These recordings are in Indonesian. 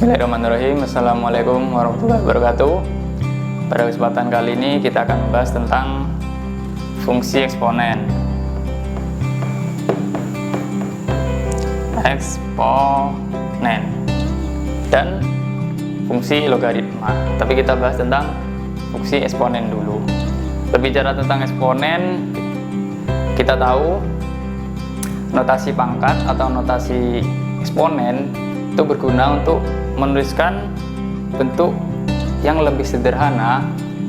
Bismillahirrahmanirrahim. Assalamualaikum warahmatullahi wabarakatuh. Pada kesempatan kali ini kita akan membahas tentang fungsi eksponen. Eksponen dan fungsi logaritma. Tapi kita bahas tentang fungsi eksponen dulu. Berbicara tentang eksponen, kita tahu notasi pangkat atau notasi eksponen itu berguna untuk menuliskan bentuk yang lebih sederhana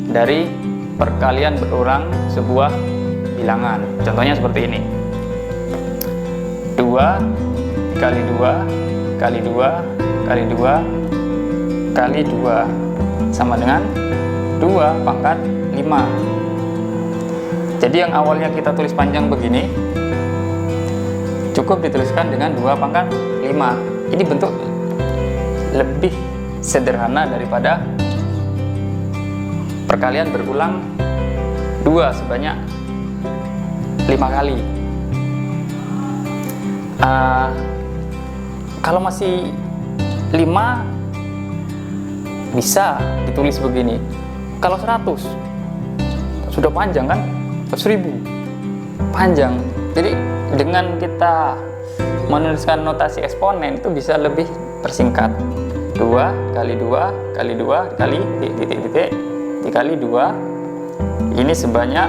dari perkalian berulang sebuah bilangan. Contohnya seperti ini. 2 kali 2 kali 2 kali 2 kali 2 sama dengan 2 pangkat 5. Jadi yang awalnya kita tulis panjang begini cukup dituliskan dengan 2 pangkat 5. Ini bentuk lebih sederhana daripada perkalian berulang 2 sebanyak 5 kali. Kalau masih 5 bisa ditulis begini. Kalau 100 sudah panjang kan? 1000 panjang. Jadi dengan kita menuliskan notasi eksponen itu bisa lebih tersingkat. 2 kali 2 kali 2 dikali titik-titik dikali 2 ini sebanyak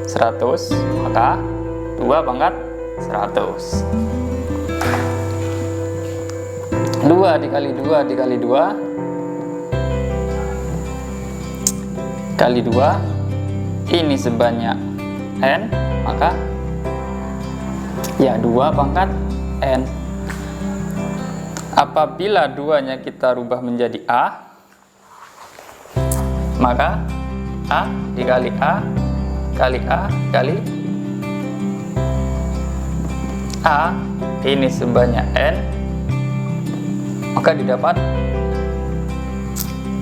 100, maka 2 pangkat 100. 2 dikali 2 dikali 2 kali 2 ini sebanyak n, maka ya 2 pangkat n. Apabila 2-nya kita rubah menjadi a, maka a dikali a kali a kali a ini sebanyak n, maka didapat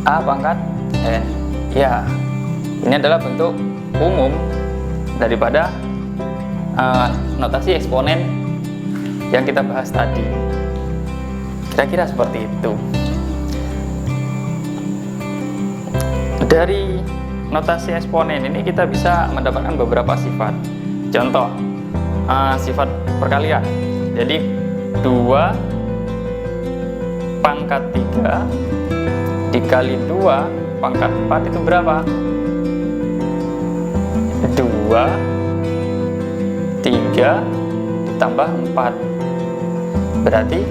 a pangkat n. Ya, ini adalah bentuk umum daripada notasi eksponen yang kita bahas tadi. Kira-kira seperti itu. Dari notasi eksponen ini kita bisa mendapatkan beberapa sifat. Contoh, sifat perkalian. Jadi 2 pangkat 3 dikali 2 pangkat 4 itu berapa? 2 3 ditambah 4 berarti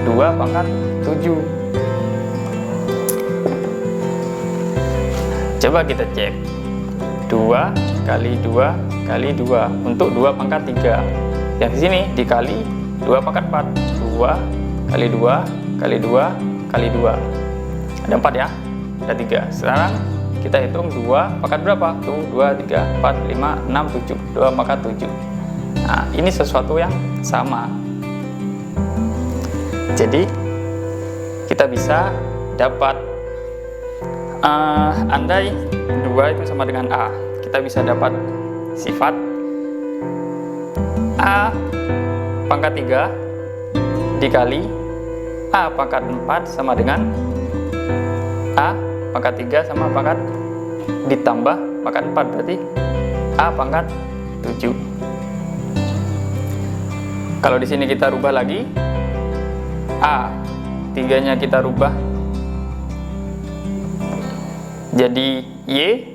2 pangkat 7. Coba kita cek 2 kali 2 kali 2 untuk 2 pangkat 3. Yang di sini dikali 2 pangkat 4. 2 kali 2 kali 2 kali 2 ada 4 ya, ada 3. Sekarang kita hitung 2 pangkat berapa? Tuh 2, 3, 4, 5, 6, 7 2 pangkat 7. Nah, ini sesuatu yang sama. Jadi kita bisa dapat andai 2 itu sama dengan a, kita bisa dapat sifat a pangkat 3 dikali a pangkat 4 sama dengan a pangkat 3 sama pangkat ditambah pangkat 4 berarti a pangkat 7. Kalau di sini kita rubah lagi, a 3-nya kita rubah jadi y,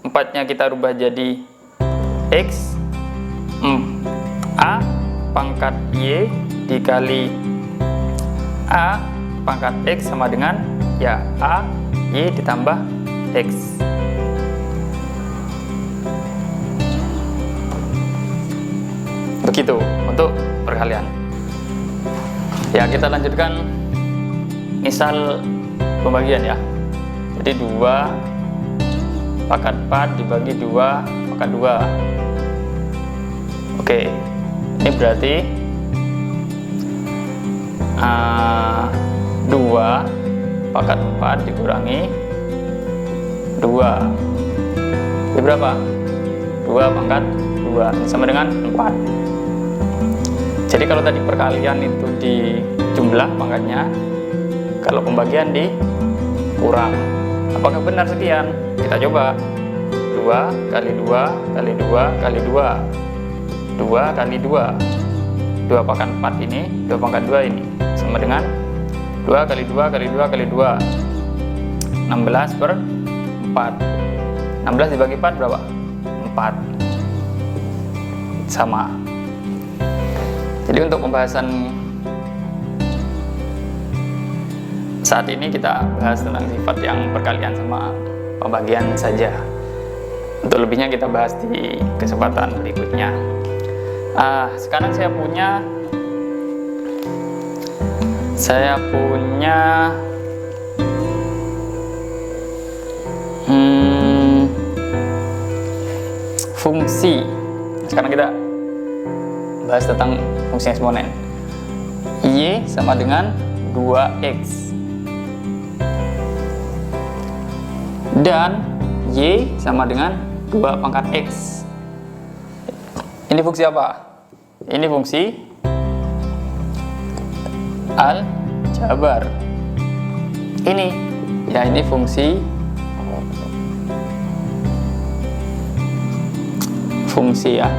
4-nya kita rubah jadi x, a pangkat y dikali a pangkat x sama dengan ya a y ditambah x. Begitu untuk perkalian. Ya, kita lanjutkan misal pembagian ya. Jadi 2 pangkat 4 dibagi 2 pangkat 2. Oke, ini berarti 2 pangkat 4 dikurangi 2. Ini berapa? 2 pangkat 2 ini sama dengan 4. Jadi kalau tadi perkalian itu di jumlah pangkatnya, kalau pembagian dikurang. Apakah benar sekian? Kita coba. 2 kali 2 kali 2 kali 2. 2 kali 2. 2 pangkat 4 ini, 2 pangkat 2 ini. Sama dengan 2 kali 2 kali 2 kali 2. 16 per 4. 16 dibagi 4 berapa? 4. Sama. Jadi untuk pembahasan saat ini kita bahas tentang sifat yang perkalian sama pembagian saja. Untuk lebihnya kita bahas di kesempatan berikutnya. Sekarang saya punya fungsi. Sekarang kita bahas tentang fungsi eksponen. Y sama dengan 2x dan Y sama dengan 2 pangkat X. Ini fungsi apa? Ini fungsi aljabar. Ini fungsi ya.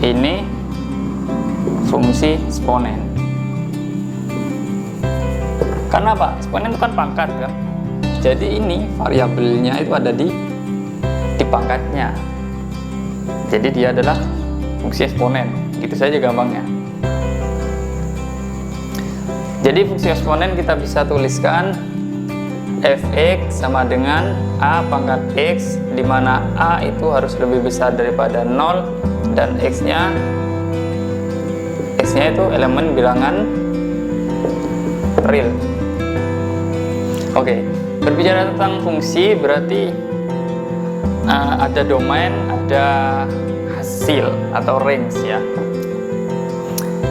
Ini fungsi eksponen. Karena apa? Eksponen itu kan pangkat kan. Jadi ini variabelnya itu ada di pangkatnya. Jadi dia adalah fungsi eksponen. Gitu saja gampangnya. Jadi fungsi eksponen kita bisa tuliskan fx sama dengan a pangkat x, di mana a itu harus lebih besar daripada 0 dan x-nya itu elemen bilangan real. Oke, berbicara tentang fungsi berarti ada domain, ada hasil atau range ya.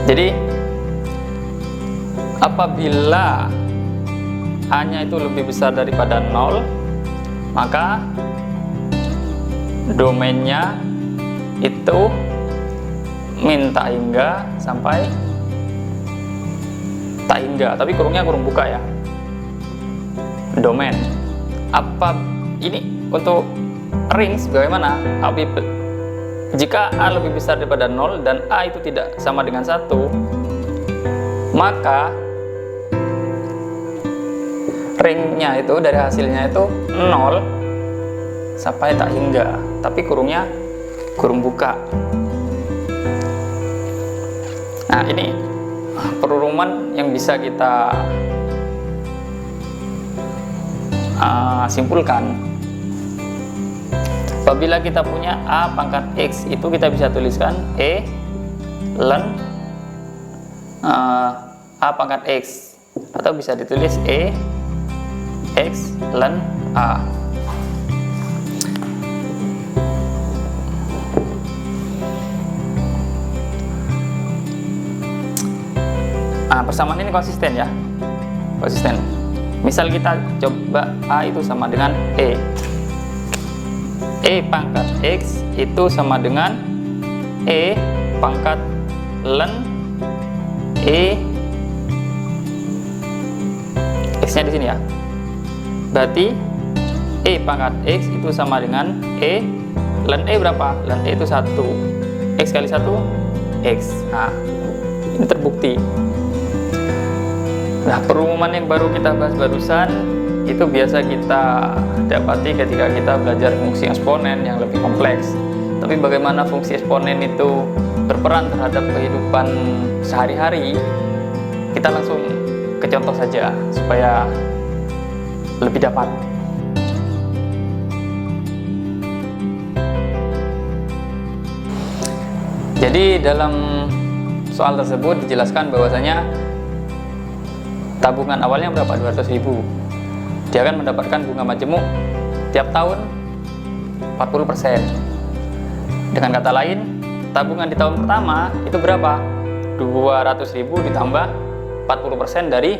Jadi apabila a-nya itu lebih besar daripada 0, maka domainnya itu min tak hingga sampai tak hingga, tapi kurungnya kurung buka ya. Domain. Apa ini untuk range bagaimana? Jika a lebih besar daripada 0 dan a itu tidak sama dengan 1, maka range-nya itu dari hasilnya itu 0 sampai tak hingga, tapi kurungnya kurung buka. Nah, ini peruruman yang bisa kita simpulkan. Apabila kita punya a pangkat x, itu kita bisa tuliskan ln a pangkat x, atau bisa ditulis x ln a. Persamaan ini konsisten ya, konsisten. Misal kita coba a itu sama dengan e pangkat x itu sama dengan e pangkat ln x-nya di sini ya. Berarti e pangkat x itu sama dengan ln berapa? Ln itu 1. X kali 1 x. Nah, ini terbukti. Nah, perumuman yang baru kita bahas barusan itu biasa kita dapati ketika kita belajar fungsi eksponen yang lebih kompleks. Tapi bagaimana fungsi eksponen itu berperan terhadap kehidupan sehari-hari, kita langsung ke contoh saja supaya lebih dapat. Jadi dalam soal tersebut dijelaskan bahwasanya tabungan awalnya berapa? 200.000. Dia akan mendapatkan bunga majemuk tiap tahun 40%. Dengan kata lain, tabungan di tahun pertama itu berapa? 200.000 ditambah 40% dari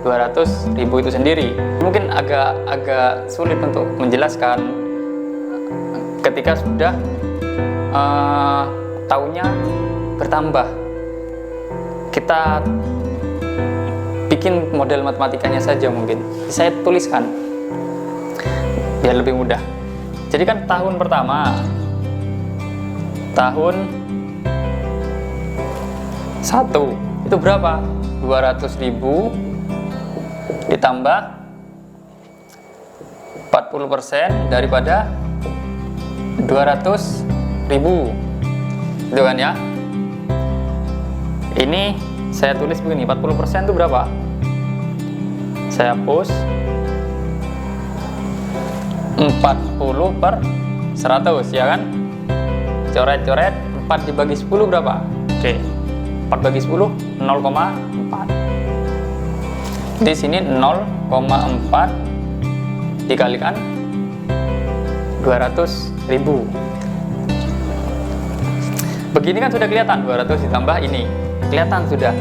200.000 itu sendiri. Mungkin agak sulit untuk menjelaskan ketika sudah tahunnya bertambah. Kita bikin model matematikanya saja mungkin. Saya tuliskan biar lebih mudah. Jadi kan tahun pertama, tahun 1 itu berapa? 200.000 ditambah 40% daripada 200.000, itu kan ya. Ini saya tulis begini, 40% itu berapa? Saya hapus 40/100 ya kan. Coret-coret, 4 dibagi 10 berapa? Oke, 4 bagi 10 0,4. Di sini 0,4 dikalikan 200.000. Begini kan sudah kelihatan, 200 ditambah ini kelihatan sudah.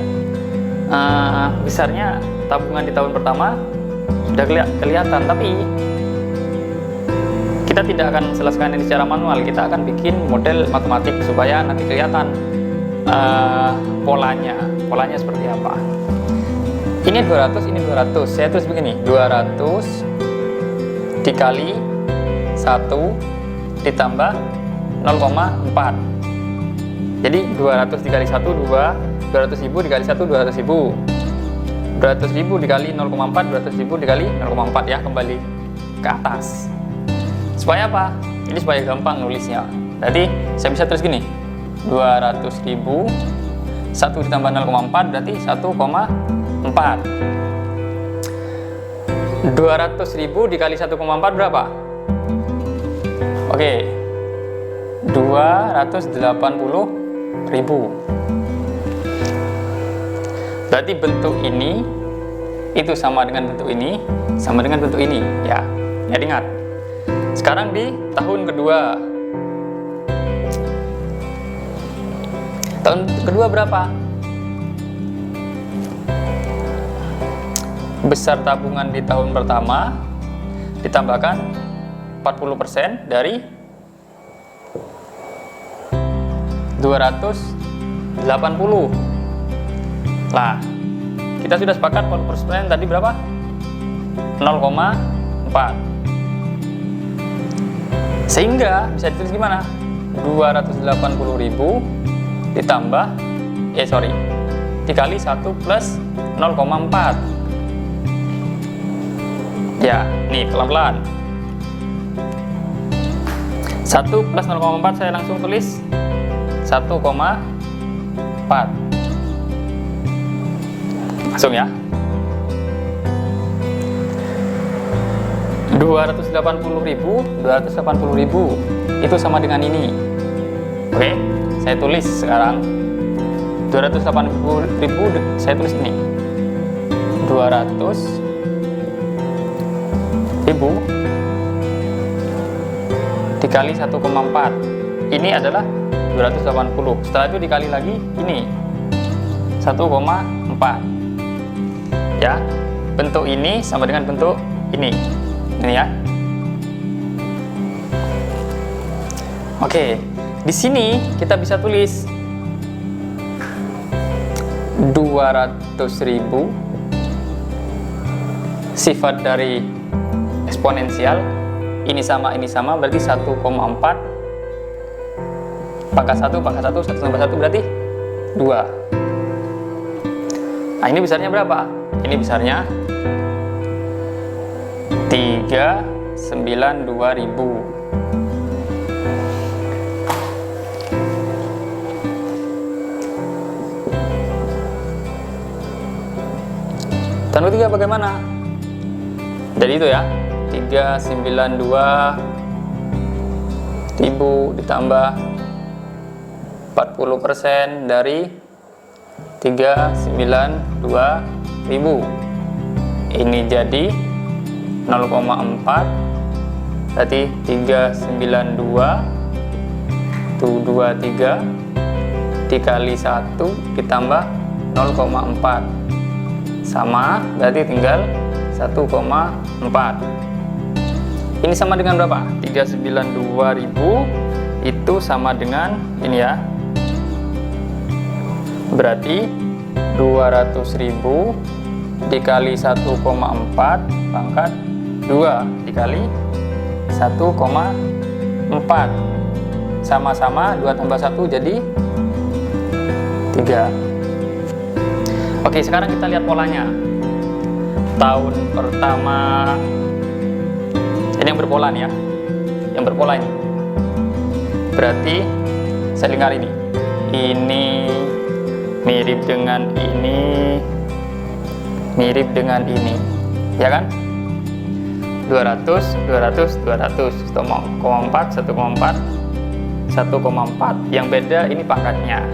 Besarnya tabungan di tahun pertama sudah kelihatan, tapi kita tidak akan selesaikan ini secara manual. Kita akan bikin model matematik supaya nanti kelihatan polanya seperti apa. Ini 200, ini 200. Saya tulis begini, 200 dikali 1 ditambah 0,4. Jadi 200 dikali 1 2, 200.000 dikali 1 200.000. 200.000 dikali 0,4, 200.000 dikali 0,4 ya, kembali ke atas. Supaya apa? Ini supaya gampang nulisnya. Jadi saya bisa tulis gini, 200.000 1 ditambah 0,4 berarti 1,4. 200.000 dikali 1,4 berapa? Oke, 280.000. Berarti bentuk ini itu sama dengan bentuk ini, sama dengan bentuk ini ya. Ya, ingat. Sekarang di tahun kedua. Tahun kedua berapa? Besar tabungan di tahun pertama ditambahkan 40% dari 280. Lah, kita sudah sepakat 40% tadi berapa? 0,4. Sehingga bisa ditulis gimana? 280.000 ditambah dikali 1 plus 0,4. Ya, nih pelan-pelan. 1 plus 0,4 saya langsung tulis 1,4. Langsung ya. 280.000 itu sama dengan ini. Oke, saya tulis sekarang 280.000, saya tulis ini 200.000 dikali 1,4. Ini adalah 280. Setelah itu dikali lagi ini 1,4. Ya, bentuk ini sama dengan bentuk ini. Ini ya. Oke, di sini kita bisa tulis 200.000 sifat dari eksponensial, ini sama berarti 1,4 pangkat 1 tambah 1 berarti 2. Nah, ini besarnya berapa? Ini besarnya 392.000. Tahun ketiga bagaimana? Jadi itu ya, 392.000 ditambah 40% dari 392.000. Ini jadi 0,4, berarti 392 dikali 1 ditambah 0,4 sama, berarti tinggal 1,4. Ini sama dengan berapa? 392.000 itu sama dengan ini ya, berarti 200.000 dikali 1,4 pangkat 2 dikali 1,4 sama-sama 2 tambah 1 jadi 3. Oke, sekarang kita lihat polanya. Tahun pertama ini yang berpola nih ya, yang berpola ini berarti saya lingkar ini mirip dengan ini, mirip dengan ini, ya kan? 200, 200, 200, 1,4, 1,4, 1,4. Yang beda ini pangkatnya.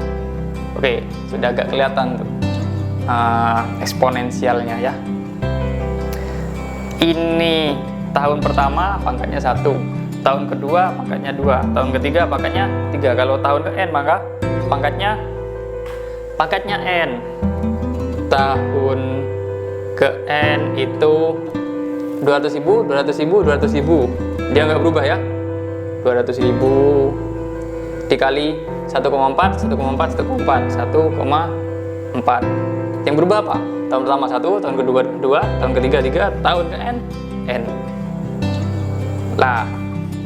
Oke, sudah agak kelihatan tuh eksponensialnya ya. Ini tahun pertama pangkatnya 1, tahun kedua pangkatnya 2, tahun ketiga pangkatnya 3. Kalau tahun ke N maka pangkatnya N. Tahun ke N itu 200.000, 200.000, 200.000. Dia nggak berubah ya. 200.000 dikali 1,4, 1,4, 1,4, 1,4. Yang berubah apa? Tahun pertama 1, tahun kedua 2, tahun ketiga 3, tahun ke N. Lah,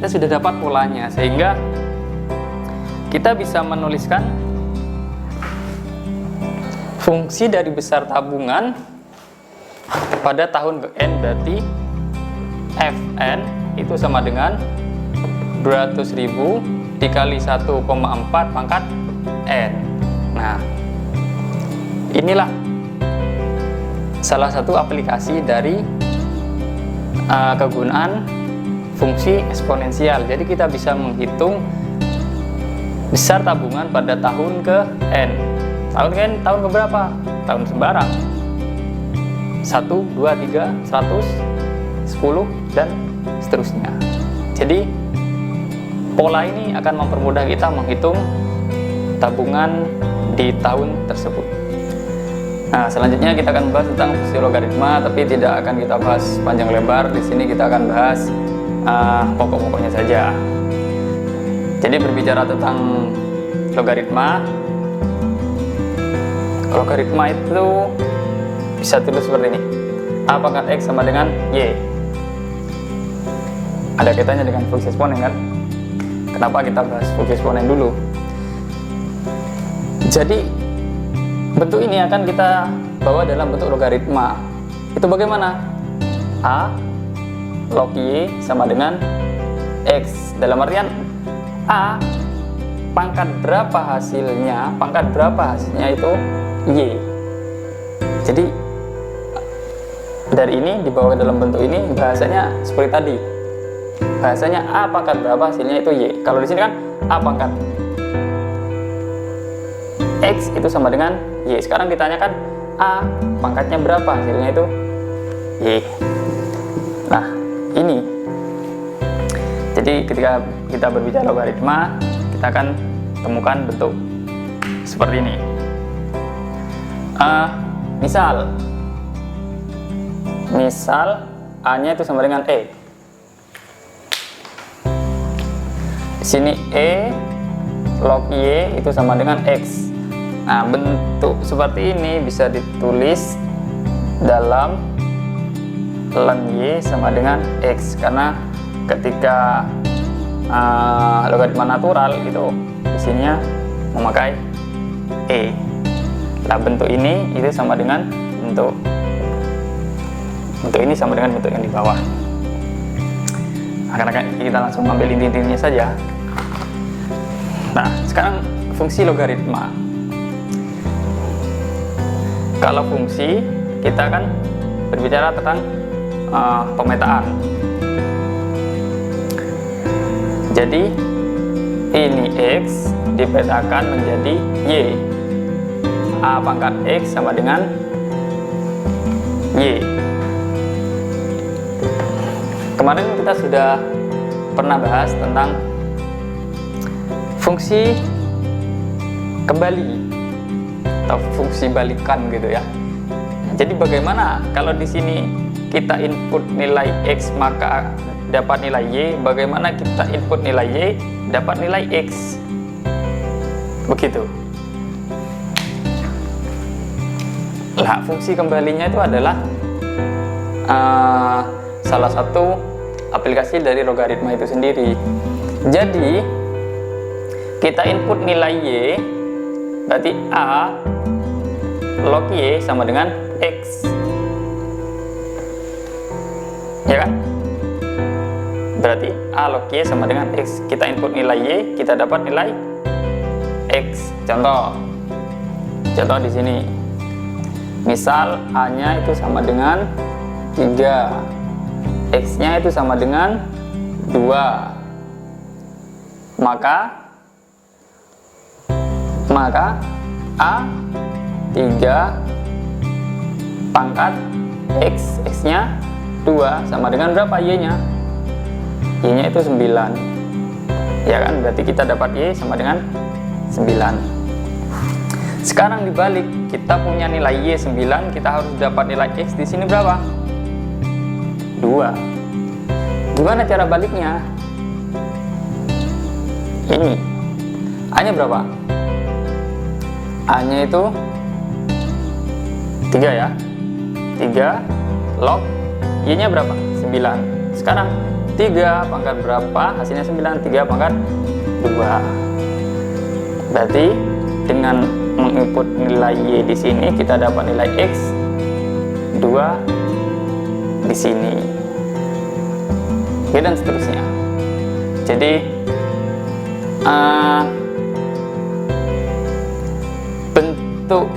kita sudah dapat polanya sehingga kita bisa menuliskan fungsi dari besar tabungan pada tahun ke N, berarti Fn itu sama dengan 200.000 dikali 1,4 pangkat N. Nah, inilah salah satu aplikasi dari kegunaan fungsi eksponensial. Jadi kita bisa menghitung besar tabungan pada tahun ke N. Tahun ke N, tahun keberapa? Tahun sembarang. 1, 2, 3, 100, 10, dan seterusnya. Jadi pola ini akan mempermudah kita menghitung tabungan di tahun tersebut. Nah, selanjutnya kita akan bahas tentang fungsi logaritma, tapi tidak akan kita bahas panjang lebar. Di sini kita akan bahas pokok-pokoknya saja. Jadi berbicara tentang logaritma itu bisa tulis seperti ini. A pangkat X sama dengan Y. Ada kaitannya dengan fungsi eksponen kan? Kenapa kita bahas fungsi eksponen dulu? Jadi bentuk ini akan kita bawa dalam bentuk logaritma. Itu bagaimana? A log Y sama dengan X. Dalam artian A pangkat berapa hasilnya itu Y. Jadi dari ini dibawa dalam bentuk ini, bahasanya seperti tadi. Bahasanya A pangkat berapa hasilnya itu Y. Kalau di sini kan A pangkat X itu sama dengan Y. Sekarang ditanyakan A pangkatnya berapa hasilnya itu Y. Nah, ini. Jadi ketika kita berbicara logaritma, kita akan temukan bentuk seperti ini. Misal A-nya itu sama dengan E. Di sini E log Y itu sama dengan X. Nah, bentuk seperti ini bisa ditulis dalam ln Y sama dengan X, karena ketika logaritma natural itu di sininya memakai E. Nah, bentuk ini itu sama dengan bentuk ini sama dengan bentuk yang di bawah. Nah, karena kita langsung ambil inti-intinya saja. Nah, sekarang fungsi logaritma. Kalau fungsi, kita akan berbicara tentang pemetaan. Jadi ini X dipetakan menjadi Y. A pangkat X sama dengan Y. Kemarin kita sudah pernah bahas tentang fungsi kembali atau fungsi balikan gitu ya. Jadi bagaimana kalau di sini kita input nilai X maka dapat nilai Y, bagaimana kita input nilai Y dapat nilai X, begitu. Lah, fungsi kembalinya itu adalah salah satu aplikasi dari logaritma itu sendiri. Jadi kita input nilai Y, berarti A log Y sama dengan X, ya kan? Berarti A log Y sama dengan X. Kita input nilai Y, kita dapat nilai X. Contoh di sini. Misal A-nya itu sama dengan 3, X-nya itu sama dengan 2. Maka A 3 pangkat X, X-nya 2 sama dengan berapa Y-nya? Y-nya itu 9, ya kan? Berarti kita dapat Y sama dengan 9. Sekarang dibalik, kita punya nilai Y 9, kita harus dapat nilai X di sini berapa? 2. Gimana cara baliknya? Ini A-nya berapa? A-nya itu 3 ya, 3 log Y-nya berapa? 9. Sekarang 3 pangkat berapa? Hasilnya 9. 3 pangkat 2. Berarti dengan menginput nilai Y di sini, kita dapat nilai X 2 di sini, dan seterusnya. Jadi bentuk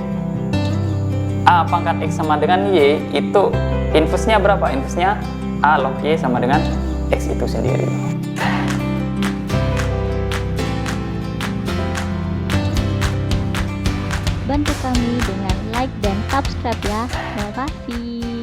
A pangkat X sama dengan Y itu infusnya berapa? Infusnya A log Y sama dengan X itu sendiri. Bantu kami dengan like dan subscribe ya. Terima kasih.